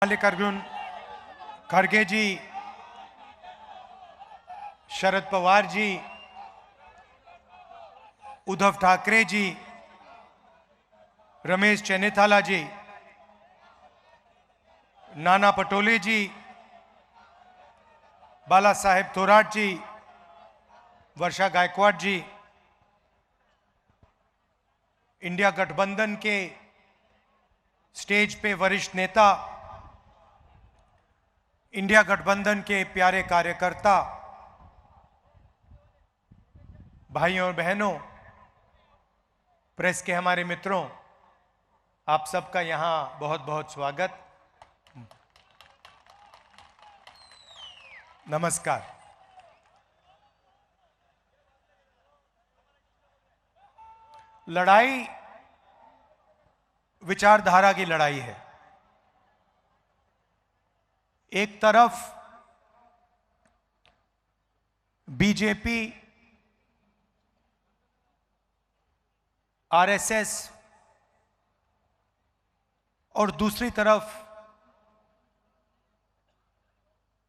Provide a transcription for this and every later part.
मल्लिकार्जुन खड़गे जी, शरद पवार जी, उद्धव ठाकरे जी, रमेश चेन्नीथाला जी, नाना पटोले जी, बाला साहेब थोराट जी, वर्षा गायकवाड़ जी, इंडिया गठबंधन के स्टेज पे वरिष्ठ नेता, इंडिया गठबंधन के प्यारे कार्यकर्ता, भाइयों और बहनों, प्रेस के हमारे मित्रों, आप सबका यहां बहुत बहुत स्वागत। नमस्कार। लड़ाई विचारधारा की लड़ाई है। एक तरफ बीजेपी, आरएसएस और दूसरी तरफ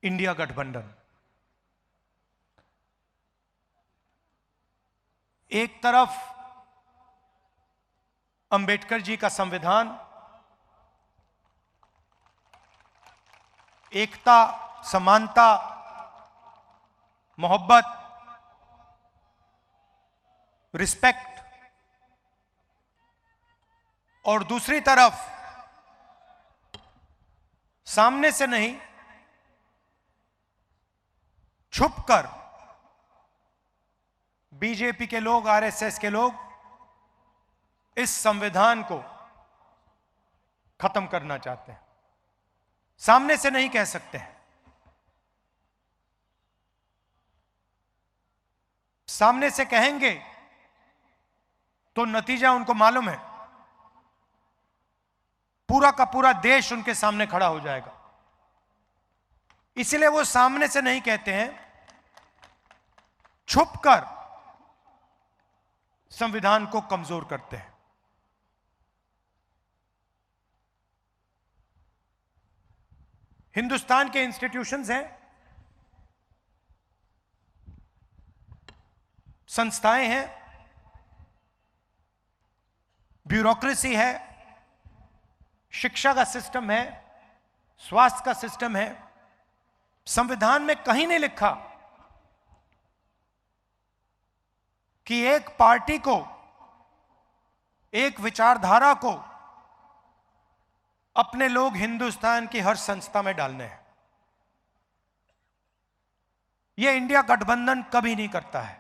इंडिया गठबंधन। एक तरफ अंबेडकर जी का संविधान, एकता, समानता, मोहब्बत, रिस्पेक्ट, और दूसरी तरफ सामने से नहीं, छुपकर बीजेपी के लोग, आरएसएस के लोग इस संविधान को खत्म करना चाहते हैं। सामने से नहीं कह सकते हैं, सामने से कहेंगे तो नतीजा उनको मालूम है, पूरा का पूरा देश उनके सामने खड़ा हो जाएगा। इसलिए वो सामने से नहीं कहते हैं, छुपकर संविधान को कमजोर करते हैं। हिंदुस्तान के इंस्टीट्यूशंस हैं, संस्थाएं हैं, ब्यूरोक्रेसी है, शिक्षा का सिस्टम है, स्वास्थ्य का सिस्टम है। संविधान में कहीं नहीं लिखा कि एक पार्टी को, एक विचारधारा को अपने लोग हिंदुस्तान की हर संस्था में डालने हैं। यह इंडिया गठबंधन कभी नहीं करता है।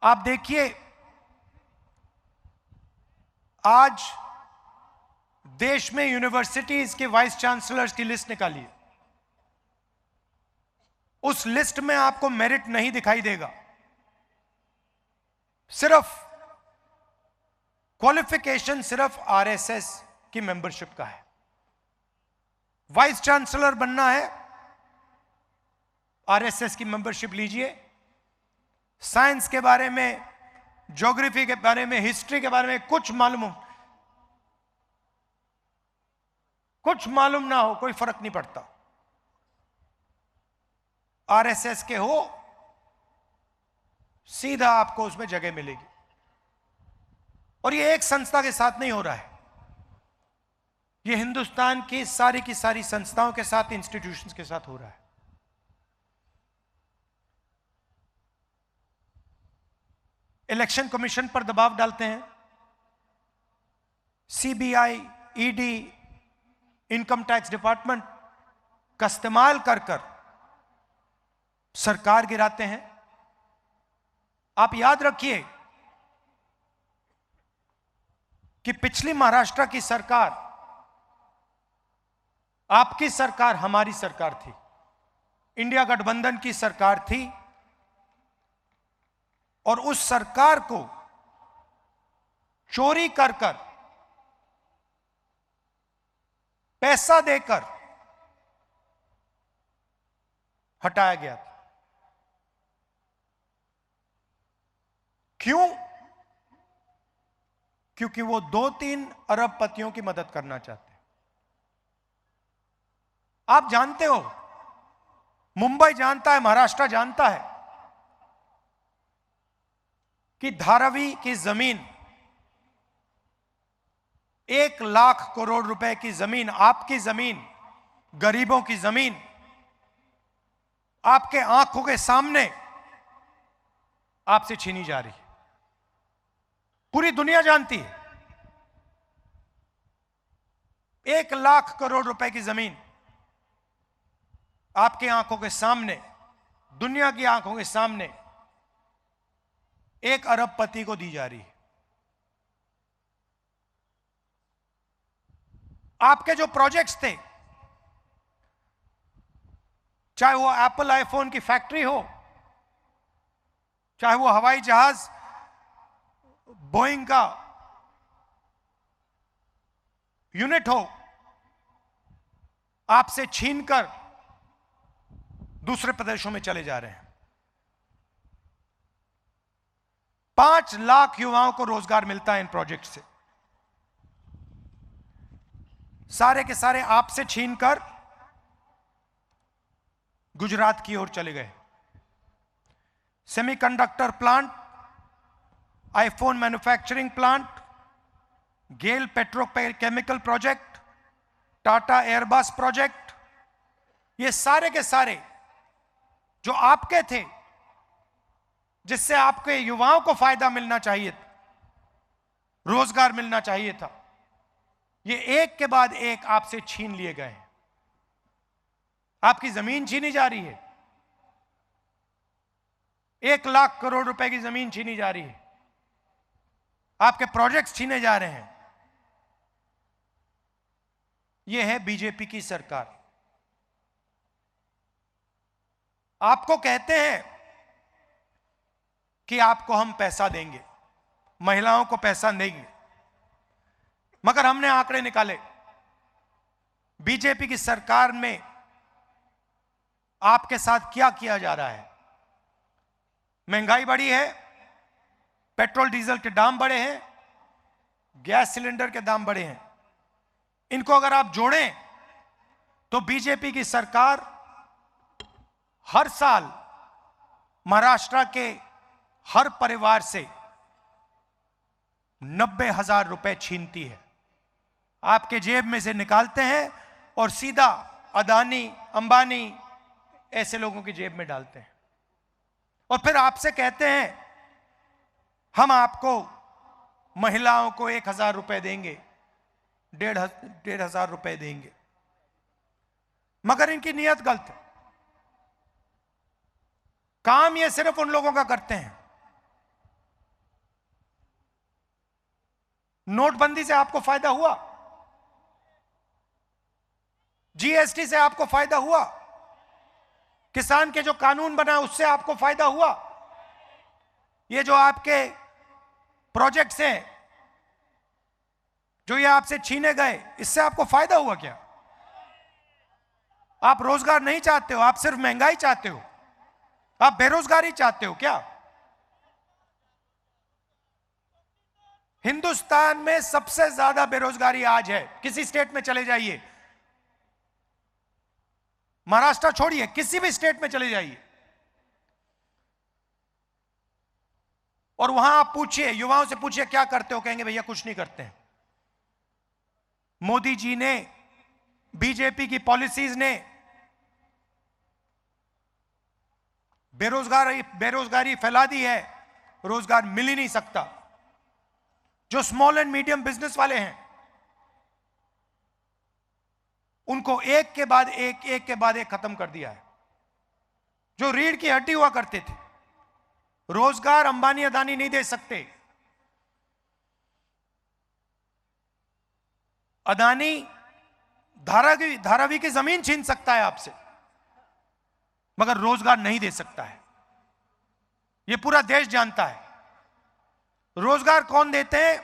आप देखिए, आज देश में यूनिवर्सिटीज के वाइस चांसलर्स की लिस्ट निकाली है। उस लिस्ट में आपको मेरिट नहीं दिखाई देगा, सिर्फ क्वालिफिकेशन सिर्फ आरएसएस की मेंबरशिप का है। वाइस चांसलर बनना है, आरएसएस की मेंबरशिप लीजिए। साइंस के बारे में, ज्योग्राफी के बारे में, हिस्ट्री के बारे में कुछ मालूम ना हो, कोई फर्क नहीं पड़ता। आरएसएस के हो, सीधा आपको उसमें जगह मिलेगी। और ये एक संस्था के साथ नहीं हो रहा है, ये हिंदुस्तान की सारी संस्थाओं के साथ, इंस्टीट्यूशंस के साथ हो रहा है। इलेक्शन कमीशन पर दबाव डालते हैं, CBI, ED, income tax department का इस्तेमाल कर सरकार गिराते हैं। आप याद रखिए कि पिछली महाराष्ट्र की सरकार, आपकी सरकार, हमारी सरकार थी, इंडिया गठबंधन की सरकार थी, और उस सरकार को चोरी कर पैसा देकर हटाया गया था। क्यों? क्योंकि वो 2-3 अरबपतियों की मदद करना चाहते हैं। आप जानते हो, मुंबई जानता है, महाराष्ट्र जानता है कि धारावी की जमीन 1 लाख करोड़ रुपए की जमीन, आपकी जमीन, गरीबों की जमीन, आपके आंखों के सामने आपसे छीनी जा रही है। पूरी दुनिया जानती है। 1 लाख करोड़ रुपए की जमीन आपके आंखों के सामने, दुनिया की आंखों के सामने एक अरबपति को दी जा रही है। आपके जो प्रोजेक्ट्स थे, चाहे वो एप्पल आईफोन की फैक्ट्री हो, चाहे वो हवाई जहाज बोइंग का यूनिट हो, आपसे छीनकर दूसरे प्रदेशों में चले जा रहे हैं। 5 लाख युवाओं को रोजगार मिलता है इन प्रोजेक्ट से। सारे के सारे आपसे छीनकर गुजरात की ओर चले गए। Semiconductor plant, iPhone manufacturing plant, GAIL petrochemical project, Tata Airbus project, ये सारे के सारे जो आपके थे, जिससे आपके युवाओं को फायदा मिलना चाहिए था, रोजगार मिलना चाहिए था, ये एक के बाद एक आपसे छीन लिए गए हैं। आपकी जमीन छीनी जा रही है। 1 लाख करोड़ रुपए की जमीन छीनी जा रही है। आपके प्रोजेक्ट्स छीने जा रहे हैं। यह है बीजेपी की सरकार। आपको कहते हैं कि आपको हम पैसा देंगे, महिलाओं को पैसा देंगे, मगर हमने आंकड़े निकाले। बीजेपी की सरकार में आपके साथ क्या किया जा रहा है। महंगाई बढ़ी है, पेट्रोल डीजल के दाम बढ़े हैं, गैस सिलेंडर के दाम बढ़े हैं। इनको अगर आप जोड़ें तो बीजेपी की सरकार हर साल महाराष्ट्र के हर परिवार से 90,000 रुपए छीनती है। आपके जेब में से निकालते हैं और सीधा अदानी, अंबानी ऐसे लोगों की जेब में डालते हैं, और फिर आपसे कहते हैं हम आपको, महिलाओं को 1,000 रुपए देंगे, 1,500 रुपए देंगे। मगर इनकी नीयत गलत है। काम ये सिर्फ उन लोगों का करते हैं। नोटबंदी से आपको फायदा हुआ, जीएसटी से आपको फायदा हुआ, किसान के जो कानून बना उससे आपको फायदा हुआ, ये जो आपके प्रोजेक्ट्स हैं, जो ये आपसे छीने गए, इससे आपको फायदा हुआ क्या? आप रोजगार नहीं चाहते हो, आप सिर्फ महंगाई चाहते हो, आप बेरोजगारी चाहते हो क्या? हिंदुस्तान में सबसे ज्यादा बेरोजगारी आज है। किसी स्टेट में चले जाइए, महाराष्ट्र छोड़िए, किसी भी स्टेट में चले जाइए और वहां आप पूछिए, युवाओं से पूछिए क्या करते हो, कहेंगे भैया कुछ नहीं करते हैं। मोदी जी ने, बीजेपी की पॉलिसीज ने बेरोजगारी फैला दी है, रोजगार मिल ही नहीं सकता। जो स्मॉल एंड मीडियम बिजनेस वाले हैं उनको एक के बाद एक खत्म कर दिया है। जो रीढ़ की हड्डी हुआ करते थे, रोजगार अंबानी अदानी नहीं दे सकते। अदानी धारावी की जमीन छीन सकता है आपसे, मगर रोजगार नहीं दे सकता है। यह पूरा देश जानता है। रोजगार कौन देते हैं?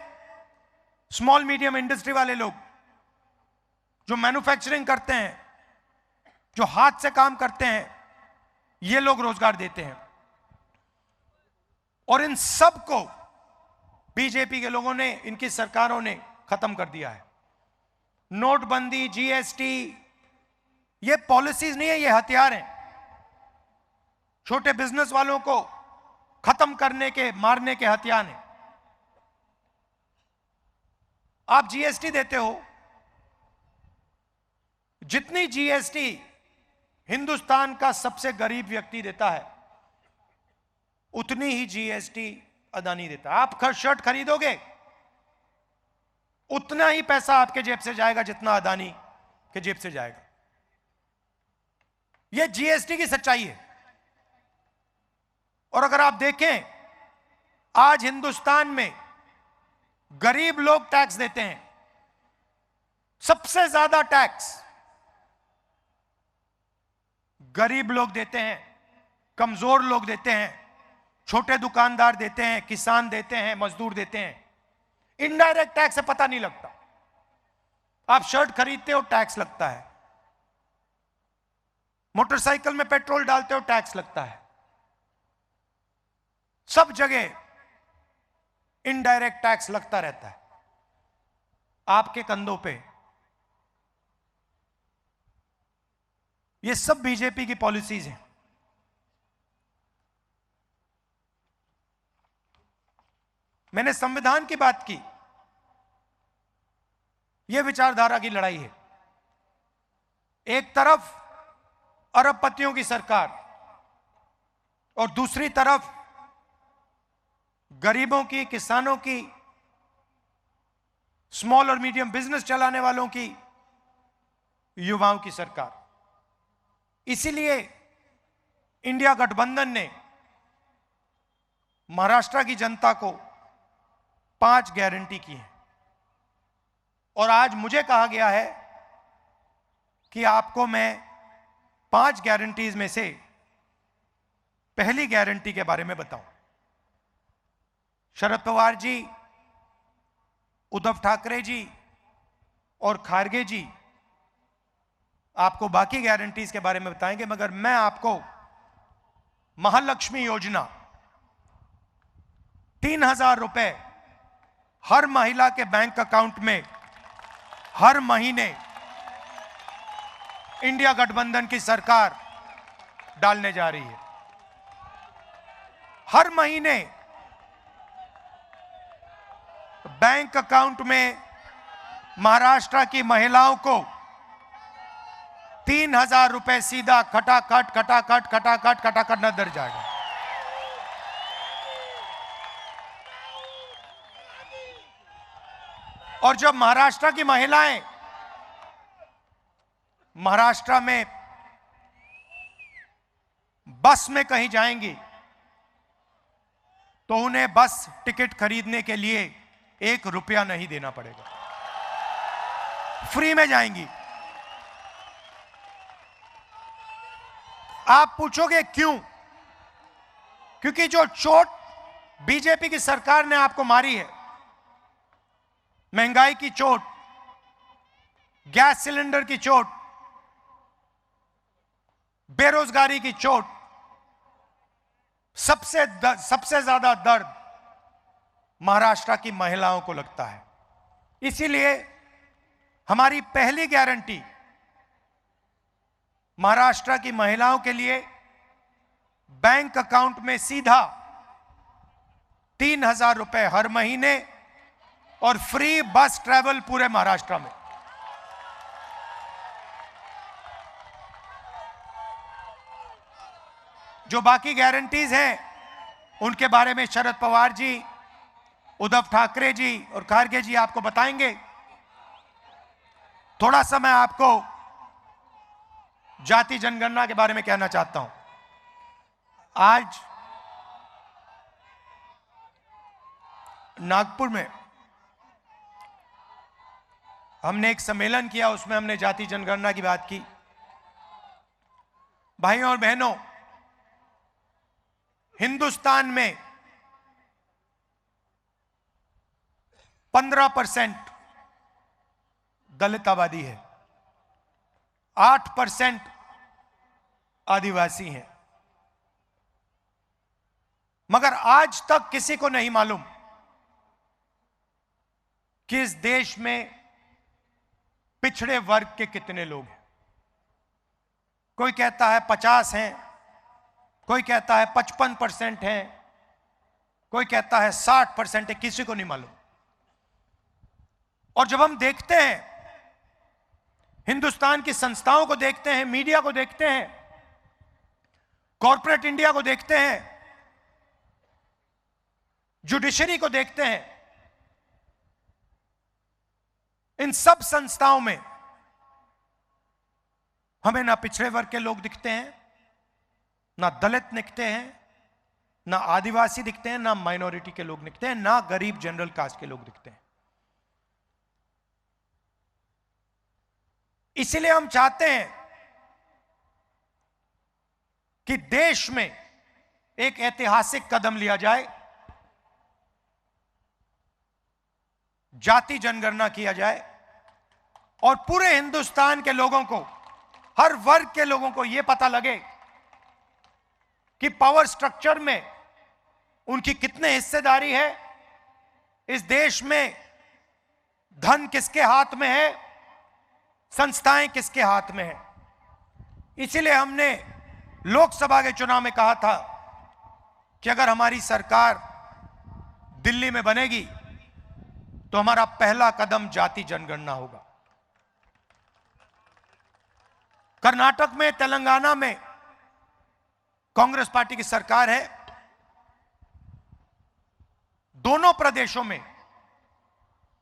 स्मॉल मीडियम इंडस्ट्री वाले लोग, जो मैन्युफैक्चरिंग करते हैं, जो हाथ से काम करते हैं, ये लोग रोजगार देते हैं। और इन सब को बीजेपी के लोगों ने, इनकी सरकारों ने खत्म कर दिया है। नोटबंदी, जीएसटी, ये पॉलिसीज नहीं है, ये हथियार हैं। छोटे बिजनेस वालों को खत्म करने के, मारने के हथियार हैं। आप जीएसटी देते हो, जितनी जीएसटी हिंदुस्तान का सबसे गरीब व्यक्ति देता है उतनी ही जीएसटी अदानी देता है। आप शर्ट खरीदोगे, उतना ही पैसा आपके जेब से जाएगा जितना अदानी के जेब से जाएगा। यह जीएसटी की सच्चाई है। और अगर आप देखें, आज हिंदुस्तान में गरीब लोग टैक्स देते हैं। सबसे ज्यादा टैक्स गरीब लोग देते हैं, कमजोर लोग देते हैं, छोटे दुकानदार देते हैं, किसान देते हैं, मजदूर देते हैं। इनडायरेक्ट टैक्स से पता नहीं लगता। आप शर्ट खरीदते हो, टैक्स लगता है। मोटरसाइकिल में पेट्रोल डालते हो, टैक्स लगता है। सब जगह इनडायरेक्ट टैक्स लगता रहता है। आपके कंधों पे ये सब बीजेपी की पॉलिसीज हैं। मैंने संविधान की बात की, यह विचारधारा की लड़ाई है। एक तरफ अरबपतियों की सरकार और दूसरी तरफ गरीबों की, किसानों की, स्मॉल और मीडियम बिजनेस चलाने वालों की, युवाओं की सरकार। इसीलिए इंडिया गठबंधन ने महाराष्ट्र की जनता को 5 गारंटी की है। और आज मुझे कहा गया है कि आपको मैं 5 गारंटीज में से पहली गारंटी के बारे में बताऊं। शरद पवार जी, उद्धव ठाकरे जी और खारगे जी आपको बाकी गारंटीज के बारे में बताएंगे, मगर मैं आपको महालक्ष्मी योजना 3,000 रुपए हर महिला के बैंक अकाउंट में हर महीने इंडिया गठबंधन की सरकार डालने जा रही है। हर महीने बैंक अकाउंट में महाराष्ट्र की महिलाओं को 3,000 रुपए सीधा खटाखट नजर जाएगा। और जब महाराष्ट्र की महिलाएं महाराष्ट्र में बस में कहीं जाएंगी तो उन्हें बस टिकट खरीदने के लिए 1 रुपया नहीं देना पड़ेगा, फ्री में जाएंगी। आप पूछोगे क्यों? क्योंकि जो चोट बीजेपी की सरकार ने आपको मारी है, महंगाई की चोट, गैस सिलेंडर की चोट, बेरोजगारी की चोट, सबसे ज्यादा दर्द महाराष्ट्र की महिलाओं को लगता है। इसीलिए हमारी पहली गारंटी महाराष्ट्र की महिलाओं के लिए बैंक अकाउंट में सीधा 3,000 रुपए हर महीने और फ्री बस ट्रैवल पूरे महाराष्ट्र में। जो बाकी गारंटीज हैं उनके बारे में शरद पवार जी, उद्धव ठाकरे जी और खारगे जी आपको बताएंगे। थोड़ा सा मैं आपको जाति जनगणना के बारे में कहना चाहता हूं। आज नागपुर में हमने एक सम्मेलन किया, उसमें हमने जाति जनगणना की बात की। भाइयों और बहनों, हिंदुस्तान में 15% दलित आबादी है, 8% आदिवासी हैं। मगर आज तक किसी को नहीं मालूम कि इस देश में पिछड़े वर्ग के कितने लोग हैं। कोई कहता है 50 हैं, कोई कहता है 55% हैं, कोई कहता है 60% है, किसी को नहीं मालूम। और जब हम देखते हैं, हिंदुस्तान की संस्थाओं को देखते हैं, मीडिया को देखते हैं, कॉर्पोरेट इंडिया को देखते हैं, जुडिशरी को देखते हैं, इन सब संस्थाओं में हमें ना पिछड़े वर्ग के लोग दिखते हैं, ना दलित दिखते हैं, ना आदिवासी दिखते हैं, ना माइनॉरिटी के लोग दिखते हैं, ना गरीब जनरल कास्ट के लोग दिखते हैं। इसलिए हम चाहते हैं कि देश में एक ऐतिहासिक कदम लिया जाए, जाति जनगणना किया जाए और पूरे हिंदुस्तान के लोगों को, हर वर्ग के लोगों को यह पता लगे कि पावर स्ट्रक्चर में उनकी कितनी हिस्सेदारी है, इस देश में धन किसके हाथ में है, संस्थाएं किसके हाथ में है। इसीलिए हमने लोकसभा के चुनाव में कहा था कि अगर हमारी सरकार दिल्ली में बनेगी तो हमारा पहला कदम जाति जनगणना होगा। कर्नाटक में, तेलंगाना में कांग्रेस पार्टी की सरकार है। दोनों प्रदेशों में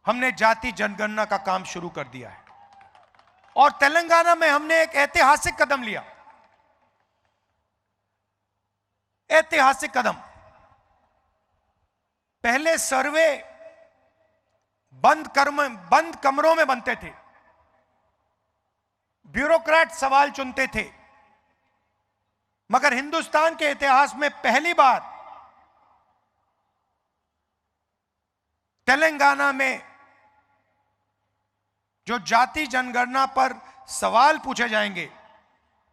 हमने जाति जनगणना का काम शुरू कर दिया है और तेलंगाना में हमने एक ऐतिहासिक कदम लिया। ऐतिहासिक कदम। पहले सर्वे बंद कमरों में बनते थे, ब्यूरोक्रेट सवाल चुनते थे, मगर हिंदुस्तान के इतिहास में पहली बार तेलंगाना में जो जाति जनगणना पर सवाल पूछे जाएंगे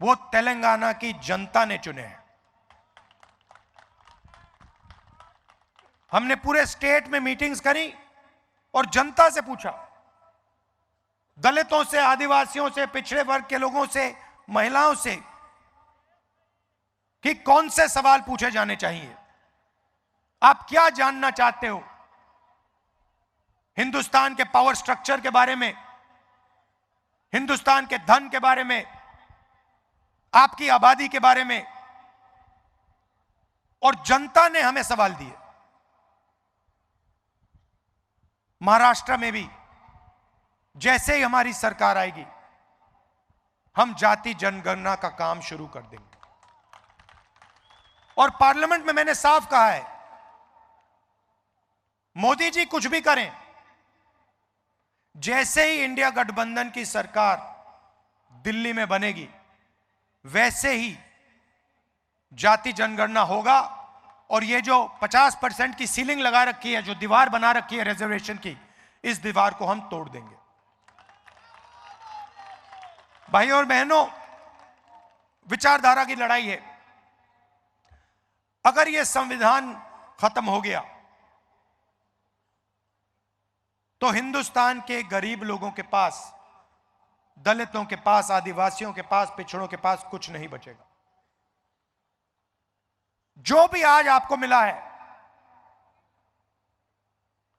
वो तेलंगाना की जनता ने चुने हैं। हमने पूरे स्टेट में मीटिंग्स करी और जनता से पूछा, दलितों से, आदिवासियों से, पिछड़े वर्ग के लोगों से, महिलाओं से, कि कौन से सवाल पूछे जाने चाहिए, आप क्या जानना चाहते हो हिंदुस्तान के पावर स्ट्रक्चर के बारे में, हिंदुस्तान के धन के बारे में, आपकी आबादी के बारे में। और जनता ने हमें सवाल दिए। महाराष्ट्र में भी जैसे ही हमारी सरकार आएगी हम जाति जनगणना का काम शुरू कर देंगे। और पार्लियामेंट में मैंने साफ कहा है, मोदी जी कुछ भी करें, जैसे ही इंडिया गठबंधन की सरकार दिल्ली में बनेगी वैसे ही जाति जनगणना होगा। और ये जो 50% की सीलिंग लगा रखी है, जो दीवार बना रखी है रिजर्वेशन की, इस दीवार को हम तोड़ देंगे। भाइयों और बहनों, विचारधारा की लड़ाई है। अगर यह संविधान खत्म हो गया तो हिंदुस्तान के गरीब लोगों के पास, दलितों के पास, आदिवासियों के पास, पिछड़ों के पास कुछ नहीं बचेगा। जो भी आज आपको मिला है,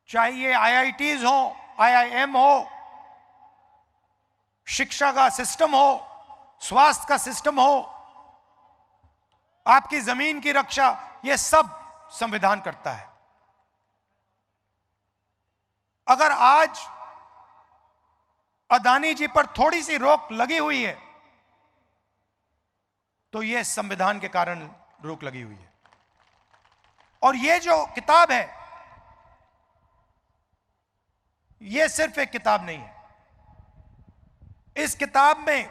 चाहे ये IITs हो, IIM हो, शिक्षा का सिस्टम हो, स्वास्थ्य का सिस्टम हो, आपकी जमीन की रक्षा, ये सब संविधान करता है। अगर आज अदानी जी पर थोड़ी सी रोक लगी हुई है तो यह संविधान के कारण रोक लगी हुई है। और यह जो किताब है, यह सिर्फ एक किताब नहीं है। इस किताब में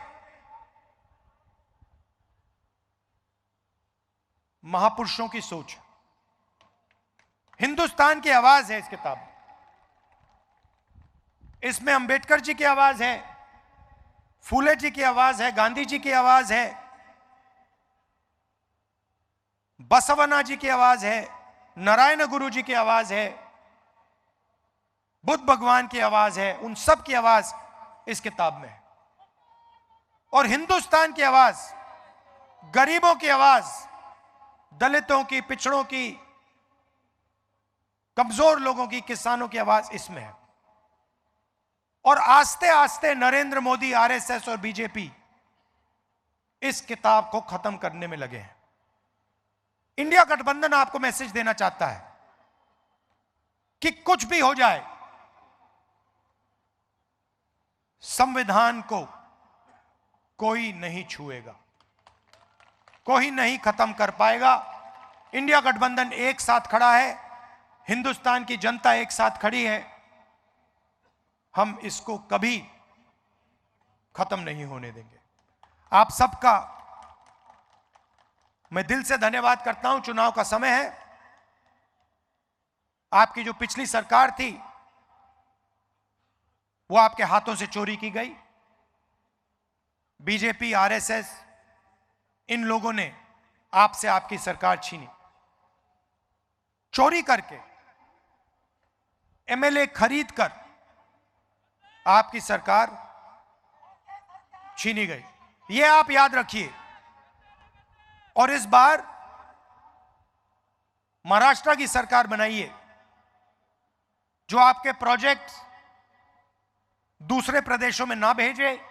महापुरुषों की सोच, हिंदुस्तान की आवाज है इस किताब में। इसमें अंबेडकर जी की आवाज है, फूले जी की आवाज है, गांधी जी की आवाज है, बसवन्ना जी की आवाज है, नारायण गुरु जी की आवाज है, बुद्ध भगवान की आवाज है। उन सब की आवाज इस किताब में है। और हिंदुस्तान की आवाज, गरीबों की आवाज, दलितों की, पिछड़ों की, कमजोर लोगों की, किसानों की आवाज इसमें है। और आस्ते आस्ते नरेंद्र मोदी, आरएसएस और बीजेपी इस किताब को खत्म करने में लगे हैं। इंडिया गठबंधन आपको मैसेज देना चाहता है कि कुछ भी हो जाए, संविधान को कोई नहीं छुएगा, कोई नहीं खत्म कर पाएगा। इंडिया गठबंधन एक साथ खड़ा है, हिंदुस्तान की जनता एक साथ खड़ी है। हम इसको कभी खत्म नहीं होने देंगे। आप सबका मैं दिल से धन्यवाद करता हूं। चुनाव का समय है। आपकी जो पिछली सरकार थी वो आपके हाथों से चोरी की गई। बीजेपी, आरएसएस, इन लोगों ने आपसे आपकी सरकार छीनी। चोरी करके, एमएलए खरीद कर आपकी सरकार छीनी गई। यह आप याद रखिए। और इस बार महाराष्ट्र की सरकार बनाइए, जो आपके प्रोजेक्ट दूसरे प्रदेशों में ना भेजे,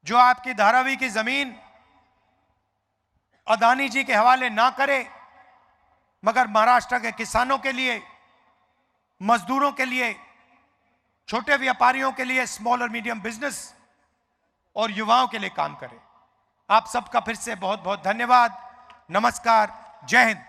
जो आपकी धारावी की जमीन अदानी जी के हवाले ना करे, मगर महाराष्ट्र के किसानों के लिए, मजदूरों के लिए, छोटे व्यापारियों के लिए, स्मॉल और मीडियम बिजनेस और युवाओं के लिए काम करे। आप सबका फिर से बहुत बहुत धन्यवाद। नमस्कार। जय हिंद।